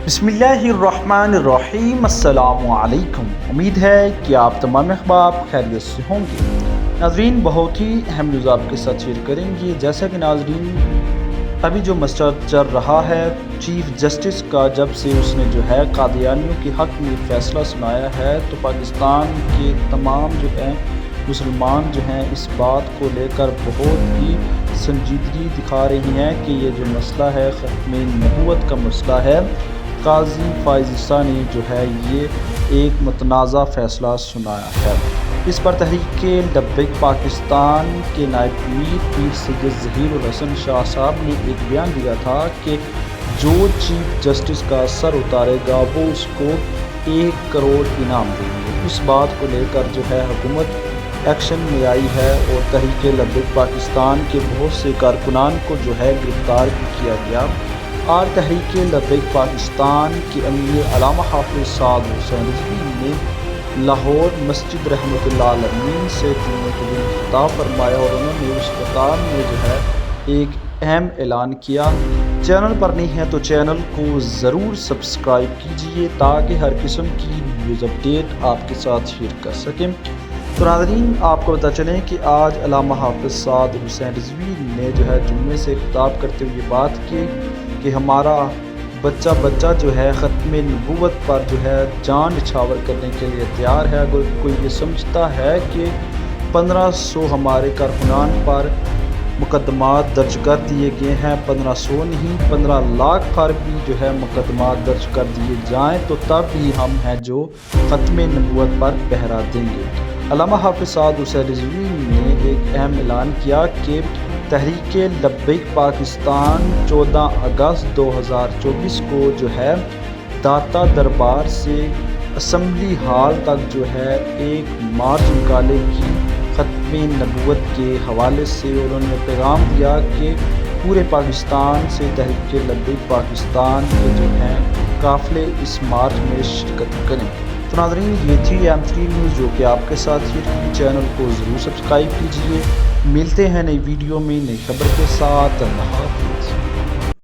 بسم اللہ الرحمن الرحیم، السلام علیکم۔ امید ہے کہ آپ تمام احباب خیریت سے ہوں گے۔ ناظرین، بہت ہی اہم نیوز آپ کے ساتھ شیئر کریں گے۔ جیسا کہ ناظرین ابھی جو مسئلہ چل رہا ہے چیف جسٹس کا، جب سے اس نے جو ہے قادیانیوں کے حق میں فیصلہ سنایا ہے تو پاکستان کے تمام جو ہیں مسلمان جو ہیں اس بات کو لے کر بہت ہی سنجیدگی دکھا رہی ہیں کہ یہ جو مسئلہ ہے ختم نبوت کا مسئلہ ہے، قاضی فائز عیسیٰ نے جو ہے یہ ایک متنازع فیصلہ سنایا ہے۔ اس پر تحریک لبیک پاکستان کے نائب امیر پیر سید ظہیر الحسن شاہ صاحب نے ایک بیان دیا تھا کہ جو چیف جسٹس کا سر اتارے گا وہ اس کو 1 کروڑ انعام دیں گے۔ اس بات کو لے کر جو ہے حکومت ایکشن میں آئی ہے اور تحریک لبیک پاکستان کے بہت سے کارکنان کو جو ہے گرفتار بھی کیا گیا۔ اور تحریک لبیک پاکستان کے امیر علامہ حافظ سعد حسین رضوی نے لاہور مسجد رحمۃ اللہ علیہ سے جمعے کے دن خطاب فرمایا اور انہوں نے اس خطاب میں جو ہے ایک اہم اعلان کیا۔ چینل پر نہیں ہے تو چینل کو ضرور سبسکرائب کیجئے تاکہ ہر قسم کی نیوز اپڈیٹ آپ کے ساتھ شیئر کر سکیں۔ تو ناظرین، آپ کو پتہ چلیں کہ آج علامہ حافظ سعد حسین رضوی نے جو ہے جمعے سے خطاب کرتے ہوئے بات کی کہ ہمارا بچہ جو ہے ختم نبوت پر جو ہے جان نچھاور کرنے کے لیے تیار ہے۔ اگر کوئی یہ سمجھتا ہے کہ 1500 ہمارے کارکنان پر مقدمات درج کر دیے گئے ہیں، 1500 نہیں 15 لاکھ پر بھی جو ہے مقدمات درج کر دیے جائیں تو تب ہی ہم ہیں جو ختم نبوت پر پہرا دیں گے۔ علامہ حافظ سعد حسین رضوی نے ایک اہم اعلان کیا کہ تحریک لبیک پاکستان 14 اگست 2024 کو جو ہے داتا دربار سے اسمبلی ہال تک جو ہے ایک مارچ نکالے گی ختم نبوت کے حوالے سے، اور انہوں نے پیغام دیا کہ پورے پاکستان سے تحریک لبیک پاکستان کے جو ہیں قافلے اس مارچ میں شرکت کریں۔ تو ناظرین، یہ تھی اہم ترین نیوز جو کہ آپ کے ساتھ شیئر کی۔ چینل کو ضرور سبسکرائب کیجئے۔ ملتے ہیں نئی ویڈیو میں نئی خبر کے ساتھ۔ اللہ حافظ۔